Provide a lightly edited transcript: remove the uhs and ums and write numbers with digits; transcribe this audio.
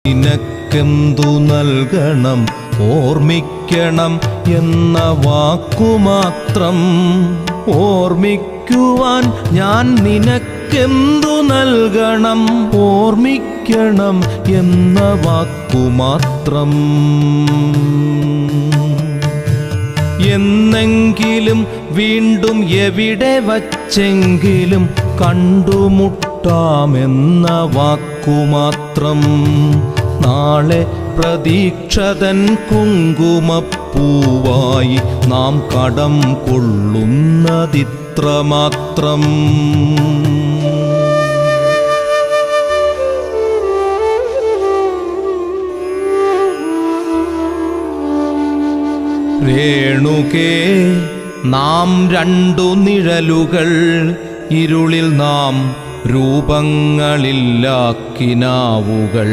നിനക്കെന്തു നൽകണം ഓർമ്മിക്കണം എന്ന വാക്കുമാത്രം. ഓർമ്മിക്കുവാൻ ഞാൻ നിനക്കെന്തു നൽകണം ഓർമ്മിക്കണം എന്ന വാക്കുമാത്രം. എന്നെങ്കിലും വീണ്ടും എവിടെ വച്ചെങ്കിലും കണ്ടുമുട്ടാമെന്ന വാക്കുമാത്രം. നാളെ പ്രതീക്ഷതൻ കുങ്കുമപ്പൂവായി നാം കടം കൊള്ളുന്നതിത്രമാത്രം. രേണുകേ, നാം രണ്ടു നിഴലുകൾ, ഇരുളിൽ നാം രൂപങ്ങളില്ലാക്കിനാവുകൾ.